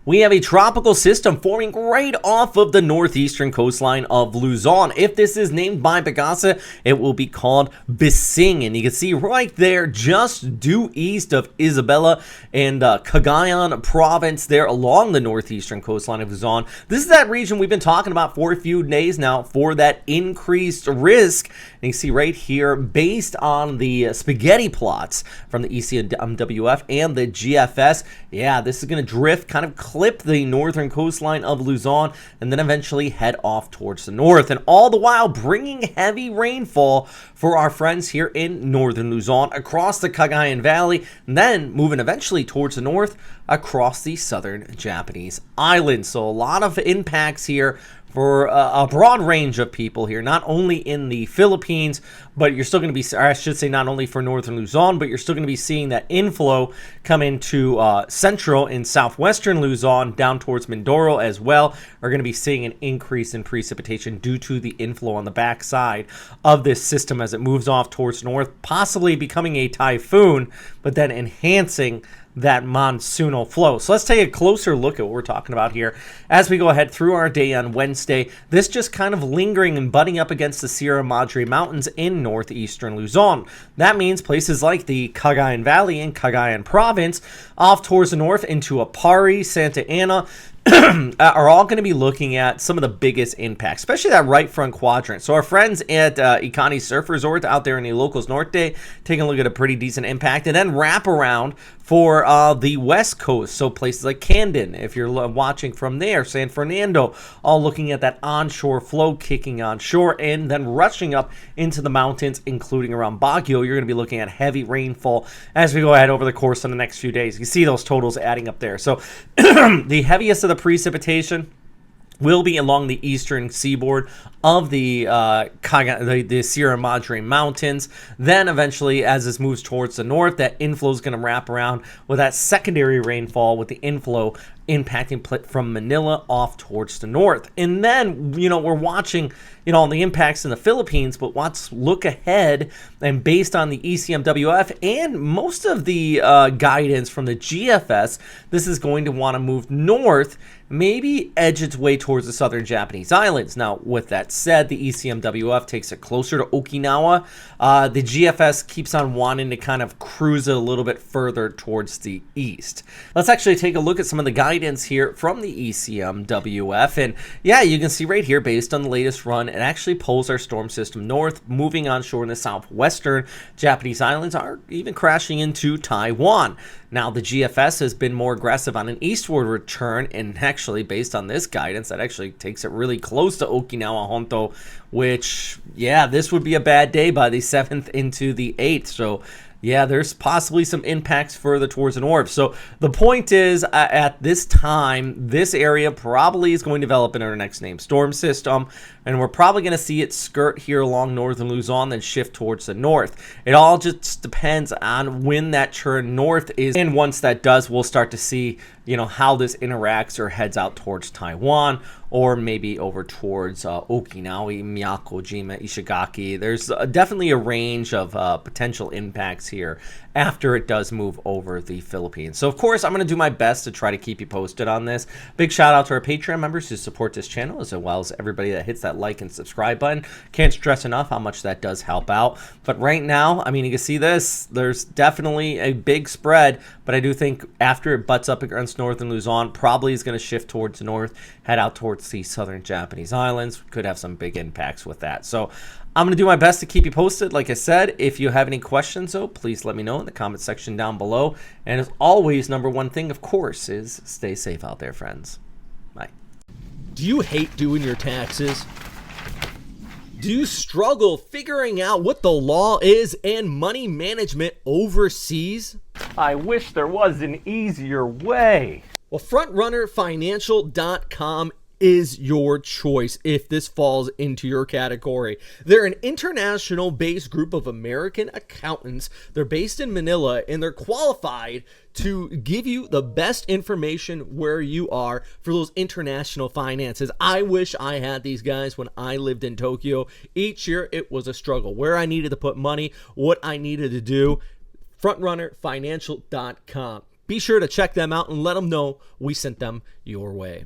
we have a tropical system forming right off of the northeastern coastline of Luzon. If this is named by Bagyo, it will be called Bising. And you can see right there, just due east of Isabela and Cagayan province there along the northeastern coastline of Luzon. This is that region we've been talking about for a few days now for that increased risk. And you see right here, based on the spaghetti plots from the ECMWF and the GFS, yeah, this is going to drift, kind of clip the northern coastline of Luzon, and then eventually head off towards the north. And all the while bringing heavy rainfall for our friends here in northern Luzon across the Cagayan Valley, and then moving eventually towards the north across the southern Japanese islands. So a lot of impacts here for a broad range of people here, not only in the Philippines, but you're still going to be, or I should say not only for northern Luzon, but you're still going to be seeing that inflow come into central and southwestern Luzon down towards Mindoro as well. Are going to be seeing an increase in precipitation due to the inflow on the backside of this system as it moves off towards north, possibly becoming a typhoon, but then enhancing that monsoonal flow. So let's take a closer look at what we're talking about here as we go ahead through our day on Wednesday. This just kind of lingering and butting up against the Sierra Madre Mountains in northeastern Luzon. That means places like the Cagayan Valley and Cagayan Province off towards the north into Apari, Santa Ana, are all going to be looking at some of the biggest impacts, especially that right front quadrant. So our friends at Ikani Surf Resort out there in the Locals Norte taking a look at a pretty decent impact, and then wrap around for the west coast. So places like Candon, if you're watching from there, San Fernando, all looking at that onshore flow kicking onshore and then rushing up into the mountains, including around Bagyo. You're going to be looking at heavy rainfall as we go ahead over the course of the next few days. You see those totals adding up there. So the heaviest of the precipitation will be along the eastern seaboard of the Sierra Madre Mountains. Then eventually, as this moves towards the north, that inflow is going to wrap around with that secondary rainfall, with the inflow impacting from Manila off towards the north. And then, we're watching, the impacts in the Philippines, but let's look ahead, and based on the ECMWF and most of the guidance from the GFS, this is going to want to move north, maybe edge its way towards the southern Japanese islands. Now, with that said, the ECMWF takes it closer to Okinawa. The GFS keeps on wanting to kind of cruise it a little bit further towards the east. Let's actually take a look at some of the guidance here from the ECMWF. And yeah, you can see right here, based on the latest run, it actually pulls our storm system north, moving onshore in the southwestern Japanese islands, are even crashing into Taiwan. Now, the GFS has been more aggressive on an eastward return, and actually, based on this guidance, that actually takes it really close to Okinawa Honto, which, yeah, this would be a bad day by the 7th into the 8th. So, yeah, there's possibly some impacts further towards the north. So the point is, at this time, this area probably is going to develop in our next named storm system, and we're probably going to see it skirt here along northern Luzon, then shift towards the north. It all just depends on when that turn north is, and once that does, we'll start to see, how this interacts or heads out towards Taiwan, or maybe over towards Okinawa, Miyako, Jima, Ishigaki. There's definitely a range of potential impacts here after it does move over the Philippines. So, of course, I'm going to do my best to try to keep you posted on this. Big shout out to our Patreon members who support this channel, as well as everybody that hits that like and subscribe button. Can't stress enough how much that does help out. But right now, I mean, you can see this. There's definitely a big spread, but I do think after it butts up against northern Luzon, probably is going to shift towards the north, head out towards the southern Japanese islands. Could have some big impacts with that. So I'm going to do my best to keep you posted. Like I said, if you have any questions, though, please let me know in the comment section down below. And as always, number one thing, of course, is stay safe out there, friends. Bye. Do you hate doing your taxes? Do you struggle figuring out what the law is and money management overseas? I wish there was an easier way. Well, FrontrunnerFinancial.com is your choice if this falls into your category. They're an international-based group of American accountants. They're based in Manila, and they're qualified to give you the best information where you are for those international finances. I wish I had these guys when I lived in Tokyo. Each year, it was a struggle. Where I needed to put money, what I needed to do. FrontrunnerFinancial.com. Be sure to check them out and let them know we sent them your way.